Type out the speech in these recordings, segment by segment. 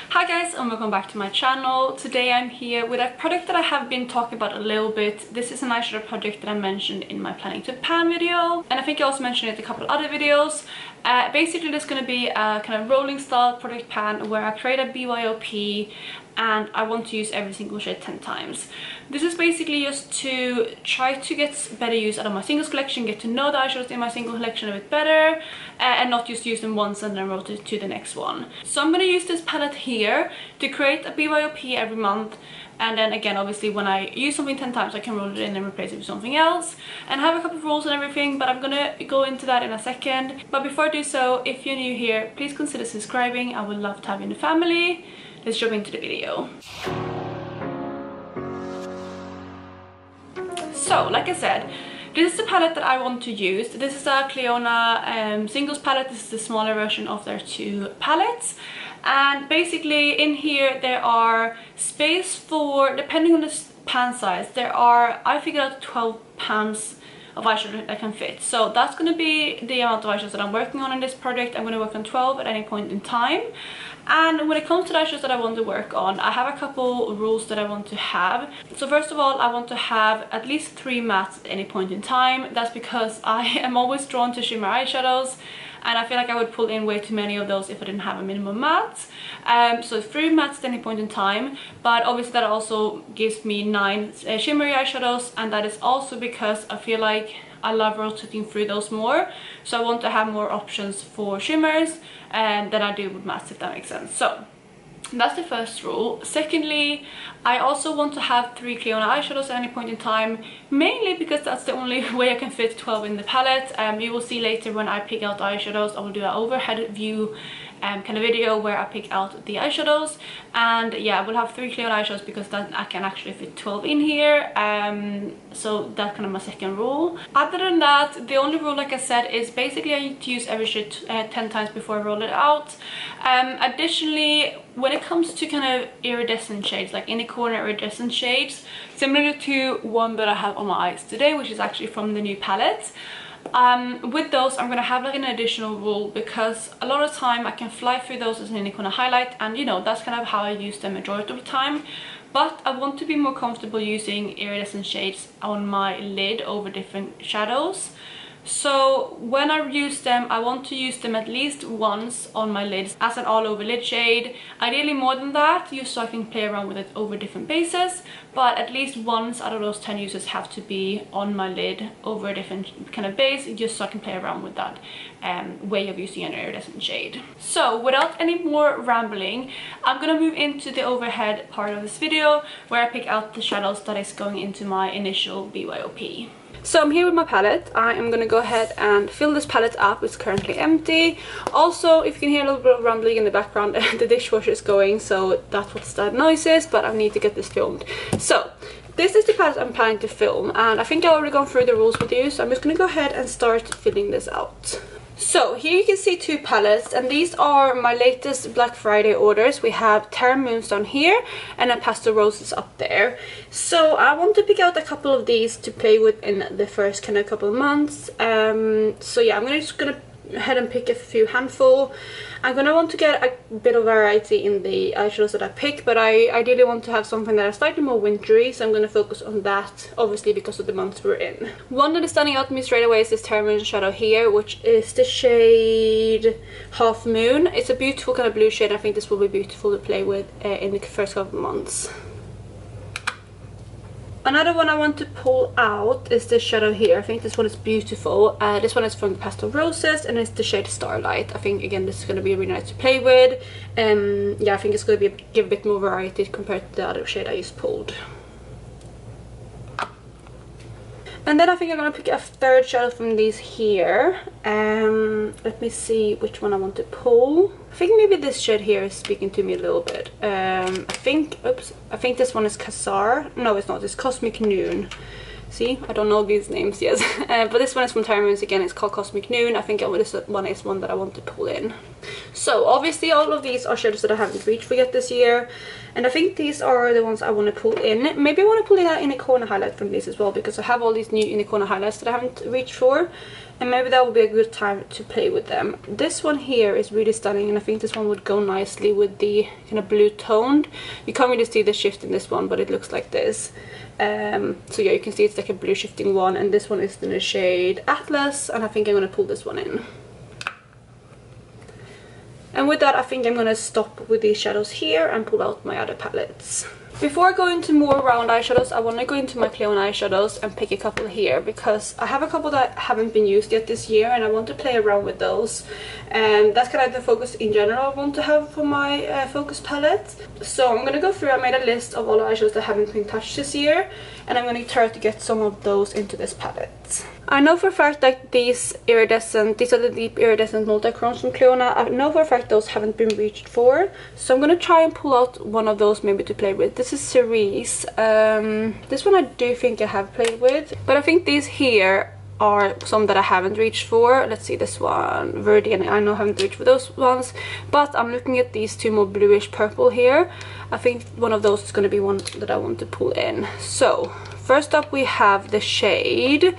Hi guys, and welcome back to my channel. Today I'm here with a product that I have been talking about a little bit. This is an eyeshadow project that I mentioned in my planning to pan video, and I think I also mentioned it in a couple of other videos. Basically there's going to be a kind of rolling style product pan where I create a BYOP and I want to use every single shade 10 times. This is basically just to try to get better use out of my singles collection, get to know the eyeshadows in my single collection a bit better, and not just use them once and then rotate to the next one. So I'm going to use this palette here to create a BYOP every month, and then again obviously when I use something 10 times I can roll it in and replace it with something else, and have a couple of rolls and everything, but I'm gonna go into that in a second. But before I do so, if you're new here, please consider subscribing. I would love to have you in the family. Let's jump into the video. So, like I said, this is the palette that I want to use. This is a Clionadh singles palette. This is the smaller version of their two palettes. And basically in here there are space for, depending on the pan size, there are, I figured out 12 pans of eyeshadow that can fit. So that's going to be the amount of eyeshadows that I'm working on in this project. I'm going to work on 12 at any point in time. And when it comes to the eyeshadows that I want to work on, I have a couple rules that I want to have. So first of all, I want to have at least 3 mattes at any point in time. That's because I am always drawn to shimmer eyeshadows, and I feel like I would pull in way too many of those if I didn't have a minimum matte. So 3 mattes at any point in time, but obviously that also gives me 9 shimmery eyeshadows, and that is also because I feel like I love rotating through those more, so I want to have more options for shimmers than I do with mattes, if that makes sense. So that's the first rule. Secondly, I also want to have 3 Clionadh eyeshadows at any point in time, mainly because that's the only way I can fit 12 in the palette. You will see later when I pick out the eyeshadows, I will do an overhead view kind of video where I pick out the eyeshadows, and yeah, we'll have 3 Clionadh eyeshadows because then I can actually fit 12 in here. So that's kind of my second rule. Other than that, the only rule, like I said, is basically I need to use every shade 10 times before I roll it out. Additionally, when it comes to kind of iridescent shades, like in the corner iridescent shades, similar to one that I have on my eyes today, which is actually from the new palette, with those I'm gonna have like an additional rule, because a lot of time I can fly through those as an inner corner highlight, and you know, that's kind of how I use them majority of the time. But I want to be more comfortable using iridescent shades on my lid over different shadows. So when I use them, I want to use them at least once on my lids as an all over lid shade. Ideally more than that, just so I can play around with it over different bases. But at least once out of those 10 uses have to be on my lid over a different kind of base, just so I can play around with that way of using an iridescent shade. So without any more rambling, I'm gonna move into the overhead part of this video where I pick out the shadows that is going into my initial BYOP. So I'm here with my palette. I am going to go ahead and fill this palette up. It's currently empty. Also, if you can hear a little bit of rumbling in the background, the dishwasher is going, so that's what that noise is, but I need to get this filmed. So this is the palette I'm planning to film, and I think I've already gone through the rules with you, so I'm just going to go ahead and start filling this out. So here you can see 2 palettes, and these are my latest Black Friday orders. We have Terra Moonstone here and a Pastel Roses up there. So I want to pick out a couple of these to play with in the first kind of couple of months. So yeah, I'm just gonna ahead and pick a few handful. I'm gonna want to get a bit of variety in the eyeshadows that I pick, but I ideally want to have something that is slightly more wintry, so I'm gonna focus on that, obviously because of the months we're in. One that is standing out to me straight away is this Terra Moon shadow here, which is the shade Half Moon. It's a beautiful kind of blue shade. I think this will be beautiful to play with in the first couple of months. Another one I want to pull out is this shadow here. I think this one is beautiful. This one is from the Pastel Roses, and it's the shade Starlight. I think again this is going to be really nice to play with. Yeah, I think it's going to give a bit more variety compared to the other shade I just pulled. And then I think I'm going to pick a third shadow from these here. Let me see which one I want to pull. I think maybe this shade here is speaking to me a little bit. I think this one is Kazar. No, it's not. It's Cosmic Noon. See, I don't know these names, yes. But this one is from Terra Moons again. It's called Cosmic Noon. I think this one is one that I want to pull in. So obviously all of these are shadows that I haven't reached for yet this year, and I think these are the ones I want to pull in. Maybe I want to pull in an inner corner highlight from these as well, because I have all these new inner corner highlights that I haven't reached for. and maybe that would be a good time to play with them. This one here is really stunning, and I think this one would go nicely with the kind of blue toned. You can't really see the shift in this one, but it looks like this. So yeah, you can see it's like a blue shifting one, and this one is in the shade Atlas, and I think I'm going to pull this one in. And with that, I think I'm going to stop with these shadows here and pull out my other palettes. Before I go into more round eyeshadows, I want to go into my Cleon eyeshadows and pick a couple here, because I have a couple that haven't been used yet this year and I want to play around with those. And that's kind of the focus in general I want to have for my focus palette. So I'm going to go through. I made a list of all the eyeshadows that haven't been touched this year, and I'm going to try to get some of those into this palette. I know for a fact that these are the deep iridescent multi-chromes from Cleona. I know for a fact those haven't been reached for, so I'm going to try and pull out one of those maybe to play with. This is Cerise. This one I do think I have played with, but I think these here are some that I haven't reached for. Let's see, this one, Verdi, and I know I haven't reached for those ones, but I'm looking at these two more bluish purple here. I think one of those is going to be one that I want to pull in. So first up we have the shade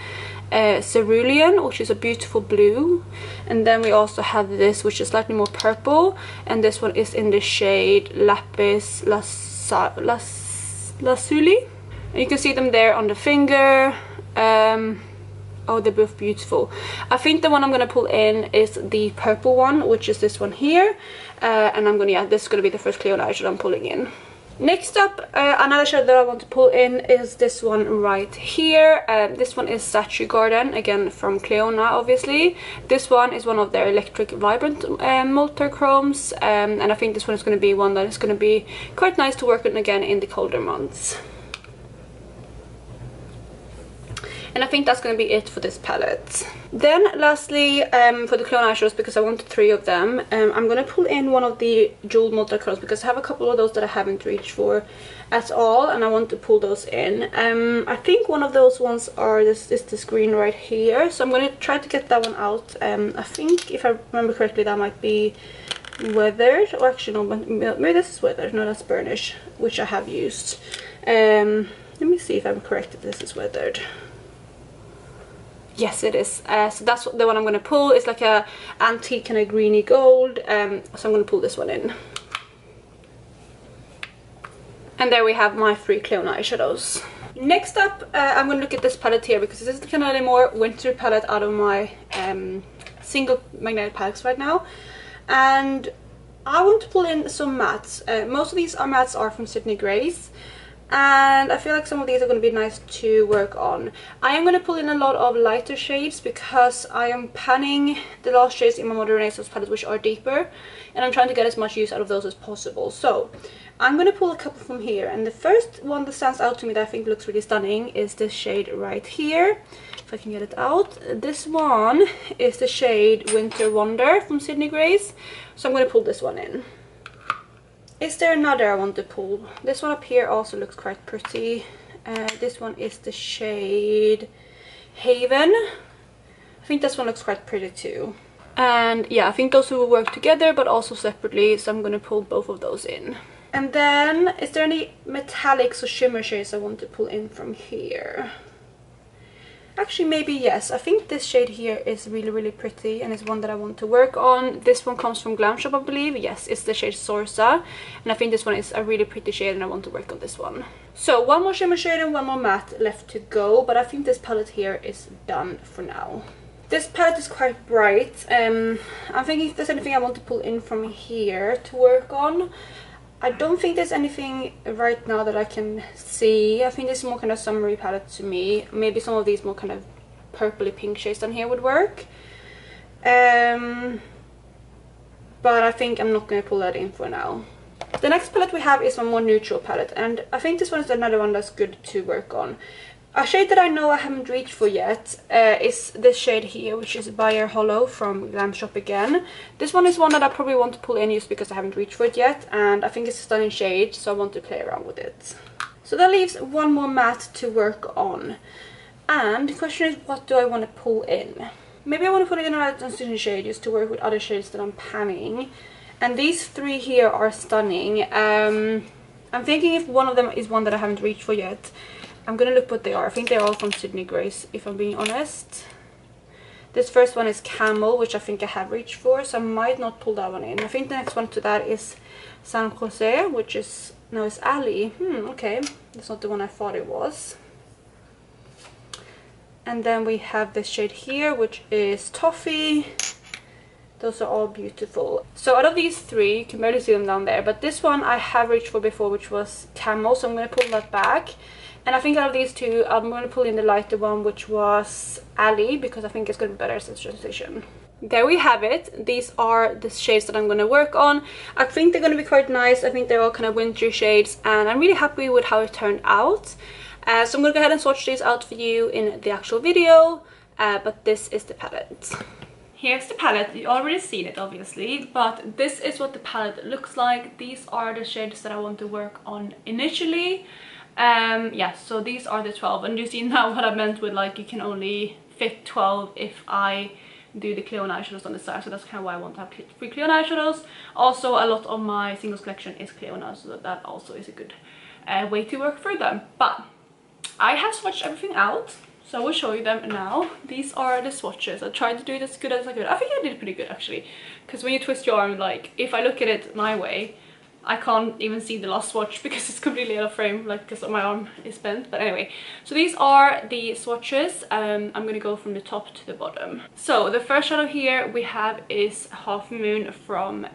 Cerulean, which is a beautiful blue, and then we also have this, which is slightly more purple, and this one is in the shade Lapis Lazuli. And you can see them there on the finger. Oh, they're both beautiful. I think the one I'm going to pull in is the purple one, which is this one here, and I'm going to, yeah, this is going to be the first Cleon eyeshadow I'm pulling in. Next up, another shadow that I want to pull in is this one right here. This one is Statue Garden, again from Cleona, obviously. This one is one of their Electric Vibrant multi-chromes, and I think this one is going to be one that is going to be quite nice to work on again in the colder months. And I think that's going to be it for this palette. Then lastly, for the Cleon eyeshadows, because I wanted 3 of them, I'm going to pull in one of the jeweled multi-chromes, because I have a couple of those that I haven't reached for at all, and I want to pull those in. I think one of those ones are this green right here, so I'm going to try to get that one out. I think, if I remember correctly, that might be Weathered, or actually no, maybe this is Weathered. No, that's Burnish, which I have used. Let me see if I'm correct if this is Weathered. Yes, it is. So that's the one I'm going to pull. It's like a antique kind of greeny gold. So I'm going to pull this one in. And there we have my 3 Cleon eyeshadows. Next up, I'm going to look at this palette here, because this is kind of a more winter palette out of my single magnetic palettes right now. And I want to pull in some mattes. Most of these mattes are from Sydney Grace, and I feel like some of these are going to be nice to work on. I am going to pull in a lot of lighter shades, because I am panning the last shades in my Modern Renaissance palette, which are deeper, and I'm trying to get as much use out of those as possible. So I'm going to pull a couple from here, and the first one that stands out to me that I think looks really stunning is this shade right here. If I can get it out. This one is the shade Winter Wonder from Sydney Grace, so I'm going to pull this one in. Is there another I want to pull? This one up here also looks quite pretty. This one is the shade Haven. I think this one looks quite pretty too. And yeah, I think those two will work together, but also separately, so I'm going to pull both of those in. And then, is there any metallics or shimmer shades I want to pull in from here? Actually, maybe yes. I think this shade here is really, really pretty, and it's one that I want to work on. This one comes from Glam Shop, I believe. Yes, it's the shade Sorsa, and I think this one is a really pretty shade, and I want to work on this one. So one more shimmer shade and one more matte left to go, but I think this palette here is done for now. This palette is quite bright. I'm thinking if there's anything I want to pull in from here to work on. I don't think there's anything right now that I can see. I think this is more kind of summery palette to me. Maybe some of these more kind of purpley pink shades down here would work. But I think I'm not going to pull that in for now. The next palette we have is a more neutral palette, and I think this one is another one that's good to work on. A shade that I know I haven't reached for yet is this shade here, which is Bayer Hollow from Glam Shop again. This one is one that I probably want to pull in just because I haven't reached for it yet, and I think it's a stunning shade, so I want to play around with it. So that leaves one more matte to work on. And the question is, what do I want to pull in? Maybe I want to put in another transition shade just to work with other shades that I'm panning. And these 3 here are stunning. I'm thinking if one of them is one that I haven't reached for yet. I'm gonna look what they are. I think they're all from Sydney Grace, if I'm being honest. This first one is Camel, which I think I have reached for, so I might not pull that one in. I think the next one to that is San Jose, which is, no, it's Ali. Okay, that's not the one I thought it was. And then we have this shade here, which is Toffee. Those are all beautiful. So out of these three, you can barely see them down there, but this one I have reached for before, which was Camel, so I'm going to pull that back. And I think out of these two, I'm going to pull in the lighter one, which was Ali, because I think it's going to be better as a transition. There we have it. These are the shades that I'm going to work on. I think they're going to be quite nice. I think they're all kind of wintry shades, and I'm really happy with how it turned out. So I'm going to go ahead and swatch these out for you in the actual video, but this is the palette. Here's the palette. You already seen it obviously, but this is what the palette looks like. These are the shades that I want to work on initially. Yeah, so these are the 12, and you see now what I meant with like you can only fit 12 if I do the Cleona eyeshadows on the side, so that's kind of why I want to have 3 Cleona eyeshadows. Also, a lot of my singles collection is Cleona, so that also is a good way to work through them. But I have swatched everything out, so I will show you them now. These are the swatches. I tried to do it as good as I could. I think I did pretty good actually, because when you twist your arm, like if I look at it my way, I can't even see the last swatch because it's completely out of frame, like because my arm is bent. But anyway, so these are the swatches. I'm gonna go from the top to the bottom. So the first shadow here we have is Half Moon from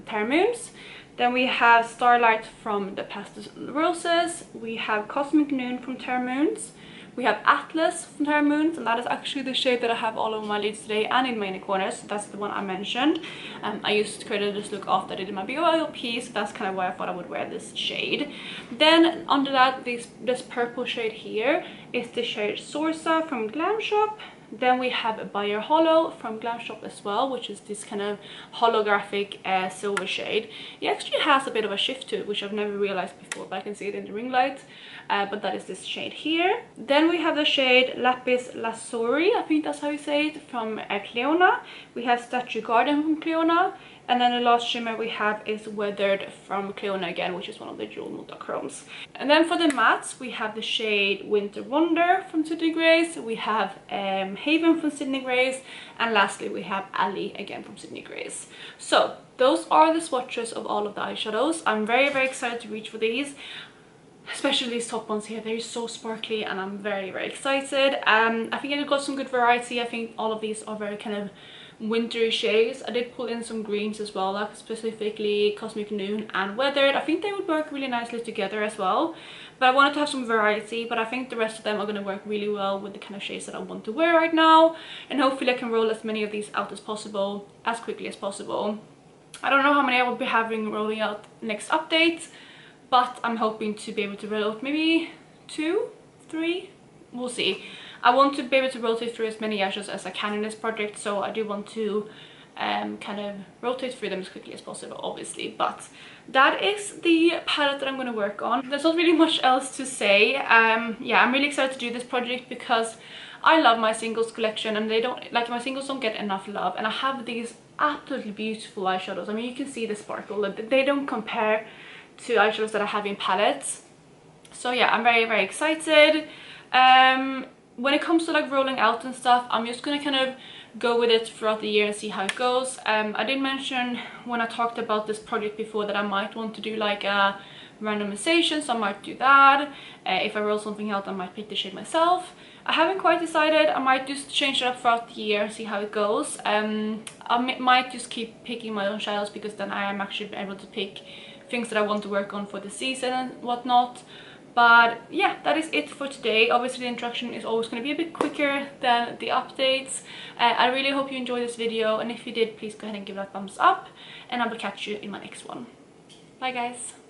Terra Moons. Then we have Starlight from the Pastel Roses. We have Cosmic Noon from Terra Moons. We have Atlas from Terra Moons, and that is actually the shade that I have all over my lids today and in my inner corners. So that's the one I mentioned. I used to create this look after I did my BYOP, so that's kind of why I thought I would wear this shade. Then under that, this purple shade here is the shade Sorsa from Glam Shop. Then we have Buyer Hollow from Glam Shop as well, which is this kind of holographic silver shade. It actually has a bit of a shift to it, which I've never realized before, but I can see it in the ring light. But that is this shade here. Then we have the shade Lapis Lazuli, I think that's how you say it, from Cleona. We have Statue Garden from Cleona. And then the last shimmer we have is Weathered from Cleona again, which is one of the Jewel Multichromes. And then for the mattes, we have the shade Winter Wonder from Sydney Grace. We have Haven from Sydney Grace. And lastly, we have Ali again from Sydney Grace. So those are the swatches of all of the eyeshadows. I'm very, very excited to reach for these. Especially these top ones here, they're so sparkly and I'm very, very excited. I think I got some good variety. I think all of these are very kind of wintry shades. I did pull in some greens as well, like specifically Cosmic Noon and Weathered. I think they would work really nicely together as well, but I wanted to have some variety. But I think the rest of them are going to work really well with the kind of shades that I want to wear right now, and hopefully I can roll as many of these out as possible as quickly as possible. I don't know how many I will be having rolling out next update, but I'm hoping to be able to roll out maybe 2, 3, we'll see. I want to be able to rotate through as many eyeshadows as I can in this project, so I do want to kind of rotate through them as quickly as possible, obviously. But that is the palette that I'm going to work on. There's not really much else to say. Yeah, I'm really excited to do this project because I love my singles collection, and they don't, like, my singles don't get enough love, and I have these absolutely beautiful eyeshadows. I mean, you can see the sparkle. They don't compare to eyeshadows that I have in palettes. So yeah, I'm very, very excited. When it comes to like rolling out and stuff, I'm just gonna kind of go with it throughout the year and see how it goes. I did mention when I talked about this project before that I might want to do like a randomization, so I might do that. If I roll something out, I might pick the shade myself. I haven't quite decided. I might just change it up throughout the year and see how it goes. I might just keep picking my own shadows, because then I am actually able to pick things that I want to work on for the season and whatnot. But yeah, that is it for today. Obviously the introduction is always going to be a bit quicker than the updates. I really hope you enjoyed this video, and if you did, please go ahead and give it a thumbs up, and I will catch you in my next one. Bye guys.